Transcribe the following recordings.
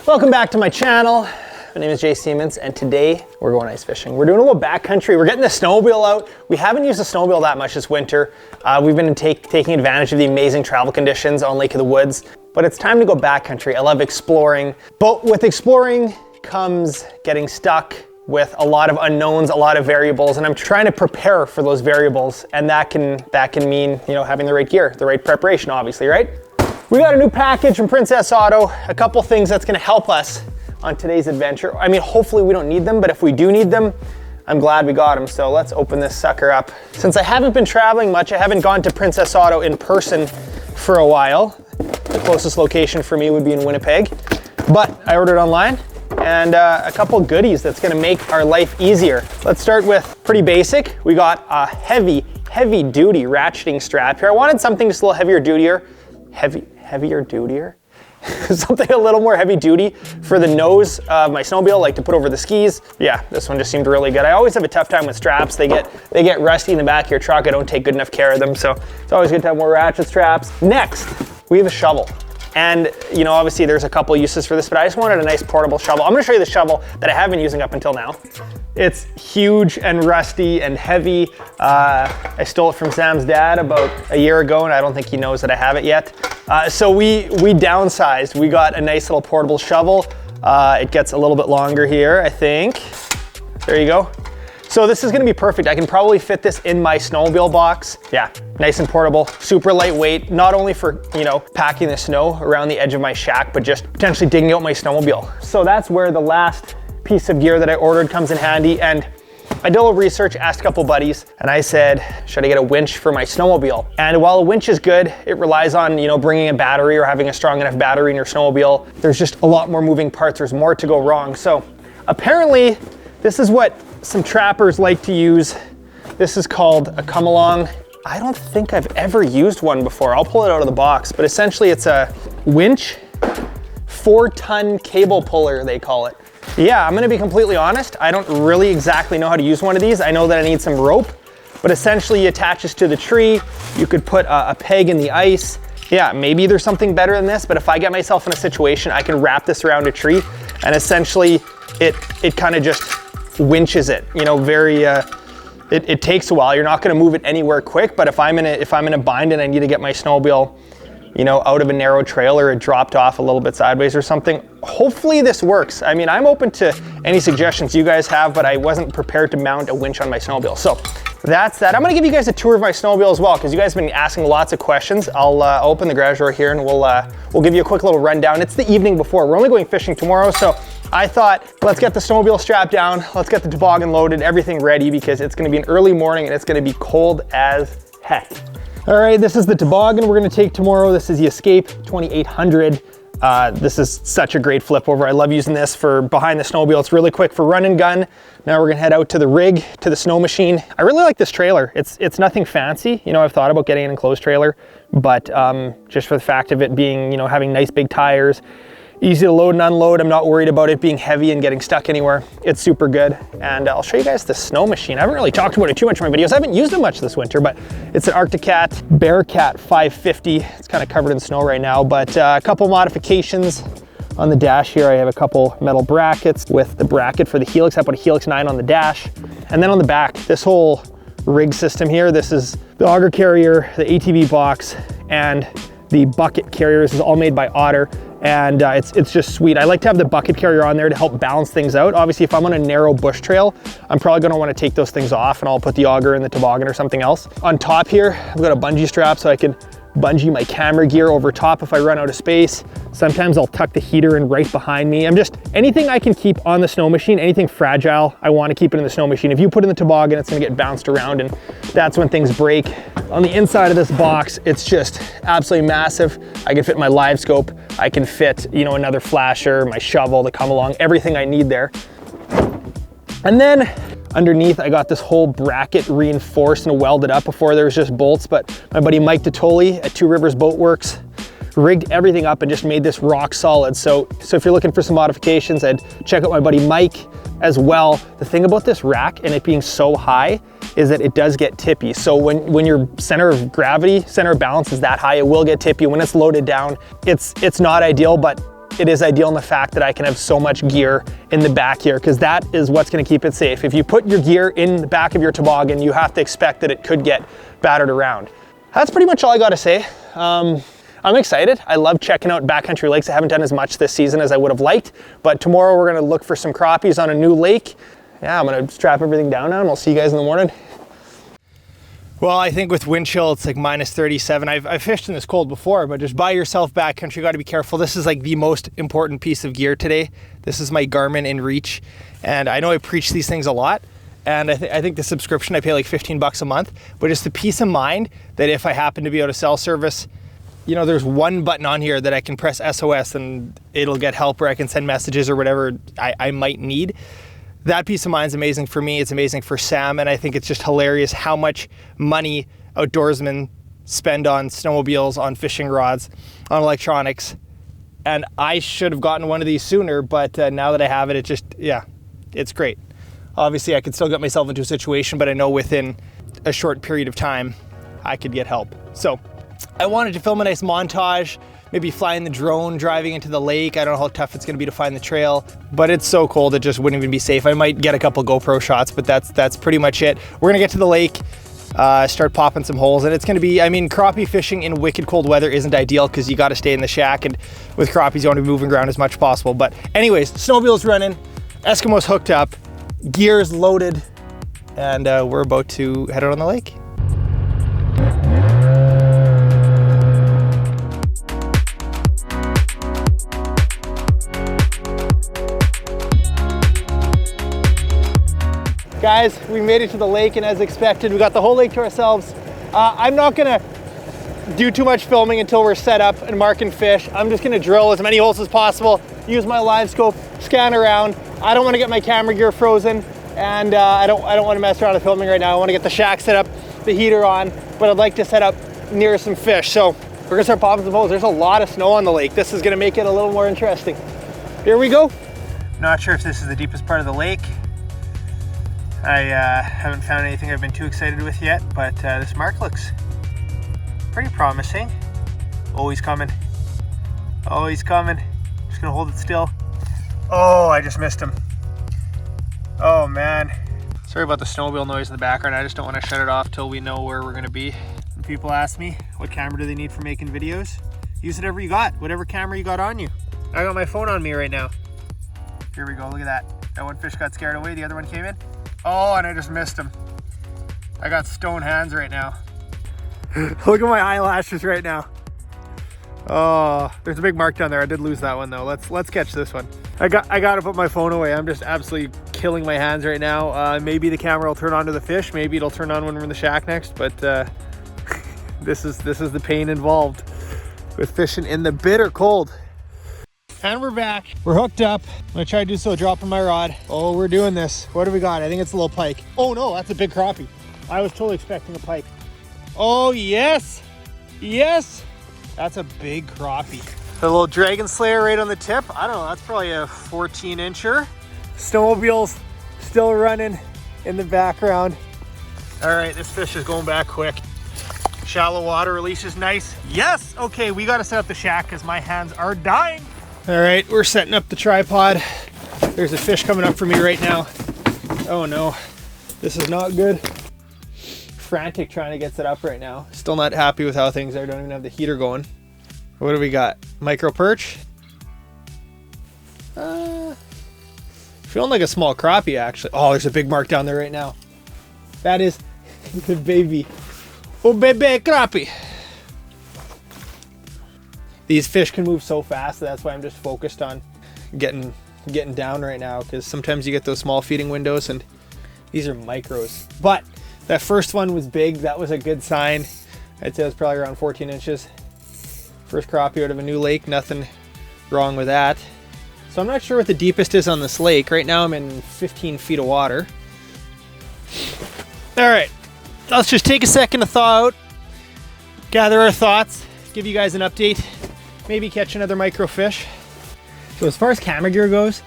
Welcome back to my channel. My name is Jay Siemens, and today we're going ice fishing. We're doing a little backcountry. We're getting the snowmobile out. We haven't used the snowmobile that much this winter. We've been taking advantage of the amazing travel conditions on Lake of the Woods, but it's time to go backcountry. I love exploring, but with exploring comes getting stuck with a lot of unknowns, a lot of variables, and I'm trying to prepare for those variables, and that can mean, you know, having the right gear, the right preparation, obviously, right? We got a new package from Princess Auto, a couple things that's gonna help us on today's adventure. I mean, hopefully we don't need them, but if we do need them, I'm glad we got them. So let's open this sucker up. Since I haven't been traveling much, I haven't gone to Princess Auto in person for a while. The closest location for me would be in Winnipeg, but I ordered online and a couple goodies that's gonna make our life easier. Let's start with pretty basic. We got a heavy duty ratcheting strap here. I wanted something just a little heavier dutier. Heavier dutier? Something a little more heavy duty for the nose of my snowmobile, like to put over the skis. Yeah, this one just seemed really good. I always have a tough time with straps. They get rusty in the back of your truck. I don't take good enough care of them, so it's always good to have more ratchet straps. Next, we have a shovel. And, you know, obviously there's a couple uses for this, but I just wanted a nice portable shovel. I'm gonna show you the shovel that I have been using up until now. It's huge and rusty and heavy. I stole it from Sam's dad about a year ago, and I don't think he knows that I have it yet. So we downsized. We got a nice little portable shovel. It gets a little bit longer here, I think. There you go. So this is gonna be perfect. I can probably fit this in my snowmobile box. Yeah, nice and portable, super lightweight, not only for, you know, packing the snow around the edge of my shack, but just potentially digging out my snowmobile. So that's where the last piece of gear that I ordered comes in handy. And I did a little research, asked a couple buddies, and I said, should I get a winch for my snowmobile? And while a winch is good, it relies on, you know, bringing a battery or having a strong enough battery in your snowmobile. There's just a lot more moving parts. There's more to go wrong. So apparently this is what some trappers like to use. This is called a come along. I don't think I've ever used one before. I'll pull it out of the box, but essentially it's a winch, 4-ton cable puller, they call it. Yeah, I'm gonna be completely honest. I don't really exactly know how to use one of these. I know that I need some rope, but essentially it attaches to the tree. You could put a peg in the ice. Yeah, maybe there's something better than this, but if I get myself in a situation, I can wrap this around a tree and essentially it kind of just winches it, you know, it takes a while. You're not gonna move it anywhere quick, but if I'm in a bind and I need to get my snowmobile, you know, out of a narrow trail or it dropped off a little bit sideways or something, hopefully this works. I mean, I'm open to any suggestions you guys have, but I wasn't prepared to mount a winch on my snowmobile. So that's that. I'm gonna give you guys a tour of my snowmobile as well, because you guys have been asking lots of questions. I'll open the garage door here and we'll give you a quick little rundown. It's the evening before. We're only going fishing tomorrow, so I thought, let's get the snowmobile strapped down, let's get the toboggan loaded, everything ready, because it's gonna be an early morning and it's gonna be cold as heck. All right, this is the toboggan we're gonna take tomorrow. This is the Escape 2800. This is such a great flip over. I love using this for behind the snowmobile. It's really quick for run and gun. Now we're gonna head out to the rig, to the snow machine. I really like this trailer. It's nothing fancy. You know, I've thought about getting an enclosed trailer, but just for the fact of it being, you know, having nice big tires, easy to load and unload. I'm not worried about it being heavy and getting stuck anywhere. It's super good. And I'll show you guys the snow machine. I haven't really talked about it too much in my videos. I haven't used it much this winter, but it's an Arctic Bearcat 550. It's kind of covered in snow right now, but a couple modifications on the dash here. I have a couple metal brackets with the bracket for the Helix. I put a Helix 9 on the dash. And then on the back, this whole rig system here, this is the auger carrier, the ATV box, and the bucket carrier. This is all made by Otter. And it's just sweet. I like to have the bucket carrier on there to help balance things out. Obviously, if I'm on a narrow bush trail, I'm probably gonna wanna take those things off and I'll put the auger in the toboggan or something else. On top here, I've got a bungee strap so I can bungee my camera gear over top if I run out of space. Sometimes I'll tuck the heater in right behind me. Anything I can keep on the snow machine, anything fragile, I wanna keep it in the snow machine. If you put it in the toboggan, it's gonna get bounced around and that's when things break. On the inside of this box, it's just absolutely massive. I can fit my live scope. I can fit, you know, another flasher, my shovel, the come along, everything I need there. And then underneath, I got this whole bracket reinforced and welded up. Before there was just bolts, but my buddy Mike Totoli at Two Rivers Boat Works rigged everything up and just made this rock solid. So if you're looking for some modifications, I'd check out my buddy Mike as well. The thing about this rack and it being so high is that it does get tippy. So when your center of gravity, center of balance is that high, it will get tippy. When it's loaded down, it's not ideal, but it is ideal in the fact that I can have so much gear in the back here, because that is what's gonna keep it safe. If you put your gear in the back of your toboggan, you have to expect that it could get battered around. That's pretty much all I gotta say. I'm excited. I love checking out backcountry lakes. I haven't done as much this season as I would have liked, but tomorrow we're gonna look for some crappies on a new lake. Yeah, I'm gonna strap everything down now and I'll see you guys in the morning. Well, I think with wind chill, it's like minus 37. I've fished in this cold before, but just by yourself backcountry, you gotta be careful. This is like the most important piece of gear today. This is my Garmin InReach. And I know I preach these things a lot. And I think the subscription, I pay like 15 bucks a month, but just the peace of mind that if I happen to be out of cell service, you know, there's one button on here that I can press SOS and it'll get help, or I can send messages or whatever I might need. That peace of mind is amazing for me. It's amazing for Sam. And I think it's just hilarious how much money outdoorsmen spend on snowmobiles, on fishing rods, on electronics. And I should have gotten one of these sooner, but now that I have it, it just, yeah, it's great. Obviously I could still get myself into a situation, but I know within a short period of time, I could get help. So I wanted to film a nice montage, maybe flying the drone, driving into the lake. I don't know how tough it's gonna be to find the trail, but it's so cold it just wouldn't even be safe. I might get a couple GoPro shots, but that's pretty much it. We're gonna get to the lake, start popping some holes, and it's gonna be, I mean, crappie fishing in wicked cold weather isn't ideal because you gotta stay in the shack, and with crappies you wanna be moving around as much as possible. But anyways, snowmobile's running, Eskimo's hooked up, gear's loaded, and we're about to head out on the lake. Guys, we made it to the lake, and as expected, we got the whole lake to ourselves. I'm not gonna do too much filming until we're set up and marking fish. I'm just gonna drill as many holes as possible, use my live scope, scan around. I don't wanna get my camera gear frozen, and I don't wanna mess around with filming right now. I wanna get the shack set up, the heater on, but I'd like to set up near some fish. So we're gonna start popping some holes. There's a lot of snow on the lake. This is gonna make it a little more interesting. Here we go. Not sure if this is the deepest part of the lake. I haven't found anything I've been too excited with yet, but this mark looks pretty promising. Oh, he's coming. Oh, he's coming. Just gonna hold it still. Oh, I just missed him. Oh man. Sorry about the snowmobile noise in the background. I just don't want to shut it off till we know where we're gonna be. When people ask me, what camera do they need for making videos? Use whatever you got, whatever camera you got on you. I got my phone on me right now. Here we go, look at that. That one fish got scared away, the other one came in. Oh, and I just missed him. I got stone hands right now. Look at my eyelashes right now. Oh, there's a big mark down there. I did lose that one though. Let's catch this one. I got to put my phone away. I'm just absolutely killing my hands right now. Maybe the camera will turn on to the fish. Maybe it'll turn on when we're in the shack next. But this is the pain involved with fishing in the bitter cold. And we're back. We're hooked up. I'm gonna try to do so dropping my rod. Oh, we're doing this. What do we got? I think it's a little pike. Oh no, that's a big crappie. I was totally expecting a pike. Oh yes, yes. That's a big crappie. The little dragon slayer right on the tip. I don't know, that's probably a 14-incher. Snowmobile's still running in the background. All right, this fish is going back quick. Shallow water, release is nice. Yes, okay, we gotta set up the shack because my hands are dying. All right, we're setting up the tripod. There's a fish coming up for me right now. Oh no, this is not good. Frantic trying to get set up right now. Still not happy with how things are. Don't even have the heater going. What do we got? Micro perch? Feeling like a small crappie actually. Oh, there's a big mark down there right now. That is the baby. Oh, baby crappie. These fish can move so fast, that's why I'm just focused on getting down right now, because sometimes you get those small feeding windows and these are micros. But that first one was big. That was a good sign. I'd say it was probably around 14 inches. First crappie out of a new lake, nothing wrong with that. So I'm not sure what the deepest is on this lake. Right now I'm in 15 feet of water. All right, let's just take a second to thaw out, gather our thoughts, give you guys an update. Maybe catch another microfish. So as far as camera gear goes,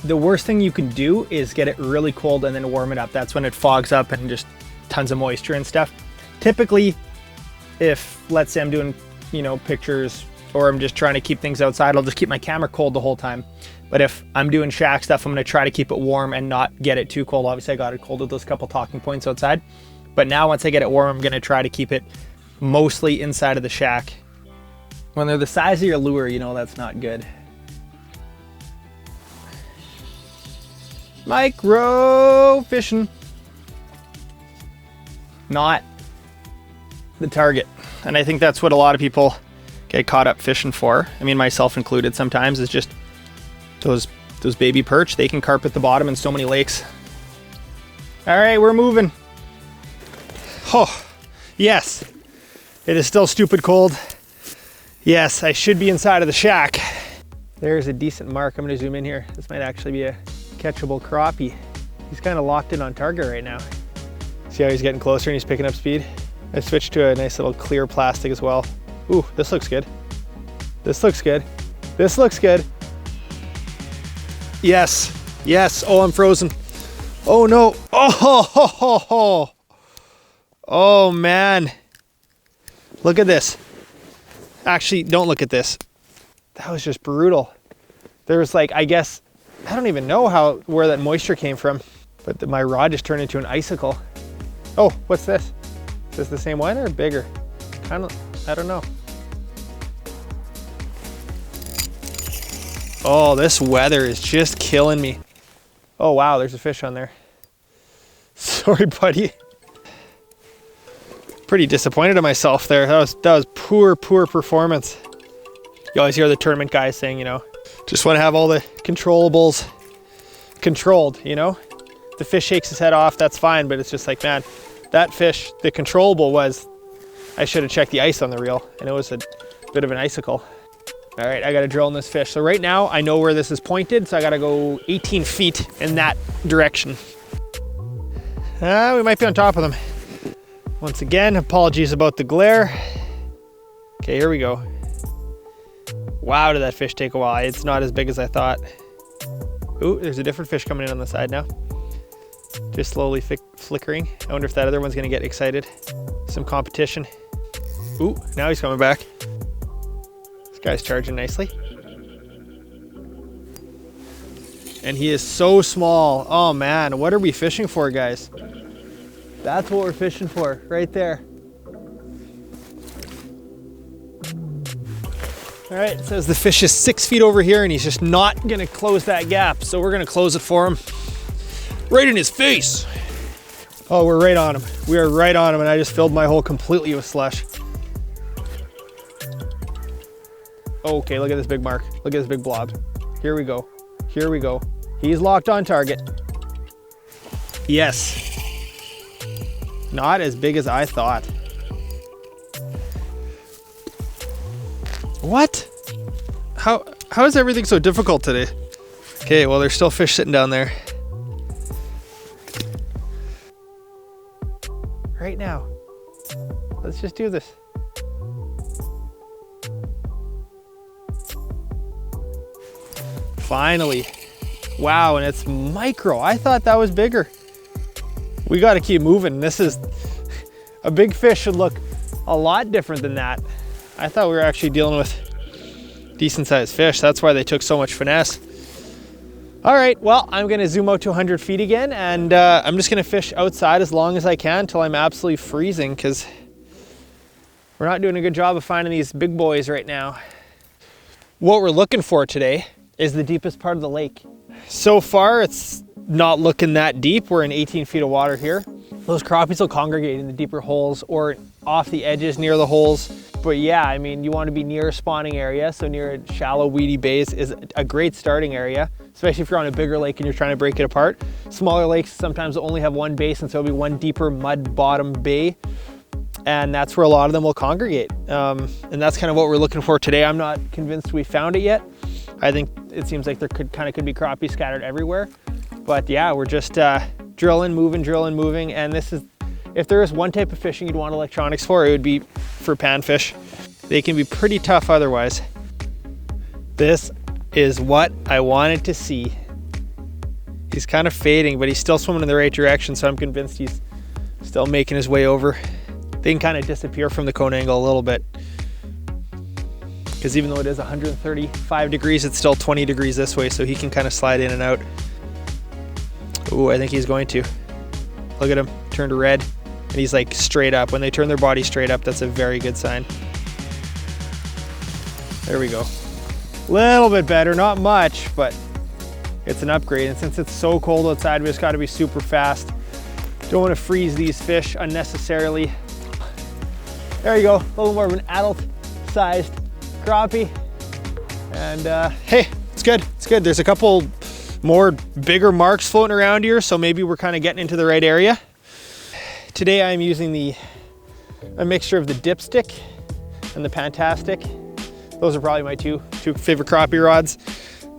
the worst thing you can do is get it really cold and then warm it up. That's when it fogs up and just tons of moisture and stuff. Typically, if let's say I'm doing, you know, pictures or I'm just trying to keep things outside, I'll just keep my camera cold the whole time. But if I'm doing shack stuff, I'm gonna try to keep it warm and not get it too cold. Obviously I got it cold with those couple talking points outside. But now once I get it warm, I'm gonna try to keep it mostly inside of the shack. When they're the size of your lure, you know that's not good. Micro fishing. Not the target. And I think that's what a lot of people get caught up fishing for. I mean, myself included sometimes, is just those baby perch. They can carp at the bottom in so many lakes. All right, we're moving. Oh, yes. It is still stupid cold. Yes, I should be inside of the shack. There's a decent mark. I'm gonna zoom in here. This might actually be a catchable crappie. He's kind of locked in on target right now. See how he's getting closer and he's picking up speed? I switched to a nice little clear plastic as well. Ooh, this looks good. This looks good. This looks good. Yes, yes. Oh, I'm frozen. Oh no. Oh, oh man. Look at this. Actually, don't look at this. That was just brutal. There was like, I guess, I don't even know where that moisture came from, but my rod just turned into an icicle. Oh, what's this? Is this the same one or bigger? Kind of, I don't know. Oh, this weather is just killing me. Oh wow, there's a fish on there. Sorry, buddy. Pretty disappointed in myself there. That was poor performance. You always hear the tournament guys saying, you know, just want to have all the controllables controlled, you know? The fish shakes his head off, that's fine, but it's just like, man, that fish, the controllable was, I should have checked the ice on the reel, and it was a bit of an icicle. All right, I got to drill in this fish. So right now, I know where this is pointed, so I got to go 18 feet in that direction. We might be on top of them. Once again, apologies about the glare. Okay, here we go. Wow, did that fish take a while. It's not as big as I thought. Ooh, there's a different fish coming in on the side now. Just slowly flickering. I wonder if that other one's gonna get excited. Some competition. Ooh, now he's coming back. This guy's charging nicely. And he is so small. Oh man, what are we fishing for, guys? That's what we're fishing for, right there. All right, it says the fish is 6 feet over here and he's just not gonna close that gap. So we're gonna close it for him. Right in his face. Oh, we're right on him. We are right on him, and I just filled my hole completely with slush. Okay, look at this big mark. Look at this big blob. Here we go. Here we go. He's locked on target. Yes. Not as big as I thought. What? How is everything so difficult today? Okay, well, there's still fish sitting down there. Right now. Let's just do this. Finally. Wow, and it's micro. I thought that was bigger. We got to keep moving. This is a big fish should look a lot different than that. I thought we were actually dealing with decent sized fish. That's why they took so much finesse. All right, well, I'm gonna zoom out to 100 feet again, and I'm just gonna fish outside as long as I can until I'm absolutely freezing, because we're not doing a good job of finding these big boys right now. What we're looking for today is the deepest part of the lake. So far, it's not looking that deep. We're in 18 feet of water here. Those crappies will congregate in the deeper holes or off the edges near the holes. But yeah, I mean, you want to be near a spawning area, so near shallow, weedy bays is a great starting area, especially if you're on a bigger lake and you're trying to break it apart. Smaller lakes sometimes only have one base, and so it'll be one deeper mud bottom bay, and that's where a lot of them will congregate. And that's kind of what we're looking for today. I'm not convinced we found it yet. I think it seems like there could be crappie scattered everywhere. But yeah, we're just drilling, moving, and this is, if there is one type of fishing you'd want electronics for, it would be for panfish. They can be pretty tough otherwise. This is what I wanted to see. He's kind of fading, but he's still swimming in the right direction, so I'm convinced he's still making his way over. They can kind of disappear from the cone angle a little bit. because even though it is 135 degrees, it's still 20 degrees this way, so he can kind of slide in and out. Ooh, I think he's going to. Look at him, turned red, and he's like straight up. When they turn their body straight up, that's a very good sign. There we go. Little bit better, not much, but it's an upgrade. And since it's so cold outside, we just got to be super fast. Don't want to freeze these fish unnecessarily. There you go, a little more of an adult-sized crappie. And hey, it's good, it's good. There's a couple more bigger marks floating around here, so maybe we're kind of getting into the right area. Today I'm using a mixture of the dipstick and the Fantastic. Those are probably my two favorite crappie rods.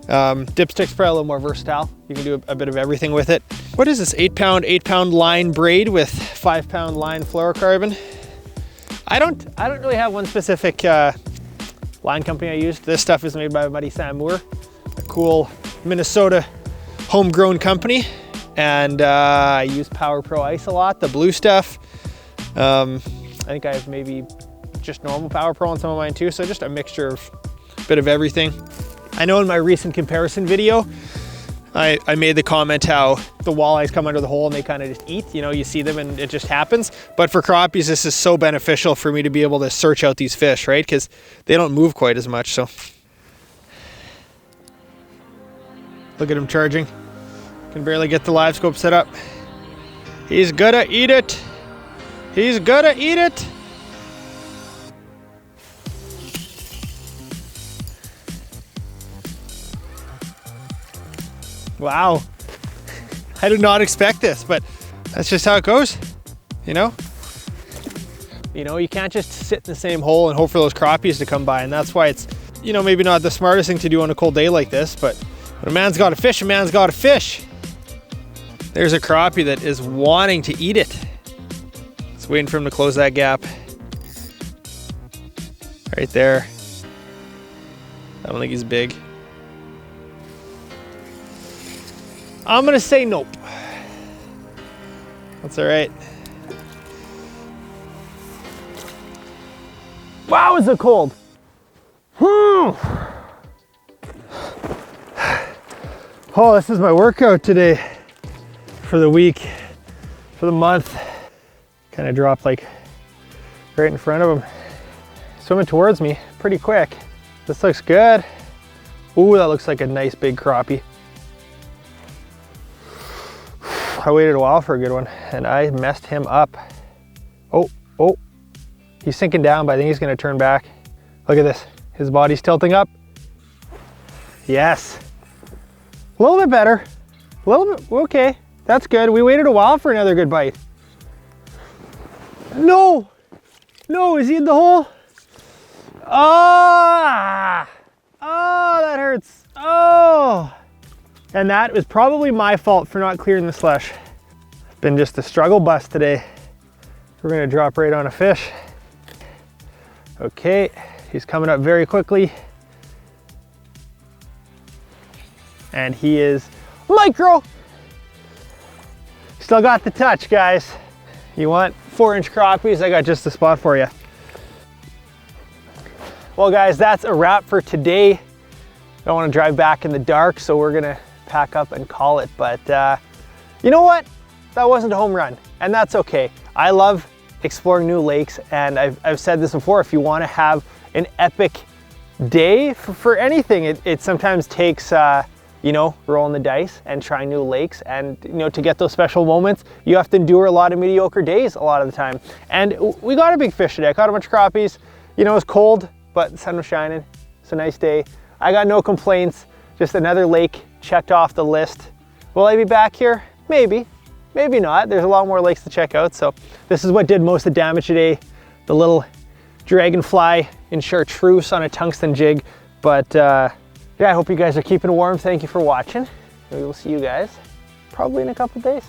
Dipstick's probably a little more versatile. You can do a bit of everything with it. What is this, 8-pound line braid with 5-pound line fluorocarbon? I don't really have one specific line company I used. This stuff is made by my buddy Sam Moore, a cool Minnesota homegrown company. And I use Power Pro Ice a lot, the blue stuff. I think I have maybe just normal Power Pro on some of mine too. So just a mixture of a bit of everything. I know in my recent comparison video, I made the comment how the walleyes come under the hole and they kind of just eat, you know, you see them and it just happens. But for crappies, this is so beneficial for me to be able to search out these fish, right? Because they don't move quite as much, so. Look at him charging. Can barely get the live scope set up. He's gonna eat it. He's gonna eat it. Wow, I did not expect this, but that's just how it goes, you know? You know, you can't just sit in the same hole and hope for those crappies to come by, and that's why it's, you know, maybe not the smartest thing to do on a cold day like this, but when a man's got to fish, a man's got to fish. There's a crappie that is wanting to eat it. Just waiting for him to close that gap. Right there. I don't think he's big. I'm gonna say nope. That's all right. Wow, is it cold? Oh, this is my workout today for the week, for the month. Kind of dropped like right in front of him. Swimming towards me pretty quick. This looks good. Ooh, that looks like a nice big crappie. I waited a while for a good one and I messed him up. Oh, he's sinking down, but I think he's gonna turn back. Look at this, his body's tilting up. Yes, a little bit better, a little bit, okay, that's good. We waited a while for another good bite. No, is he in the hole? Oh, that hurts, oh. And that was probably my fault for not clearing the slush. It's been just a struggle bus today. We're gonna drop right on a fish. Okay, he's coming up very quickly. And he is micro. Still got the touch, guys. You want 4-inch crappies? I got just the spot for you. Well, guys, that's a wrap for today. I don't want to drive back in the dark, so we're gonna pack up and call it. But you know what? That wasn't a home run, and that's okay. I love exploring new lakes, and I've said this before, if you want to have an epic day for anything, it sometimes takes you know, rolling the dice and trying new lakes, and you know, to get those special moments, you have to endure a lot of mediocre days a lot of the time. And we got a big fish today. I caught a bunch of crappies. You know, it was cold, but the sun was shining. It's a nice day. I got no complaints. Just another lake checked off the list. Will I be back here? Maybe, maybe not. There's a lot more lakes to check out. So this is what did most of the damage today. The little dragonfly in chartreuse on a tungsten jig. But yeah, I hope you guys are keeping warm. Thank you for watching. We will see you guys probably in a couple days.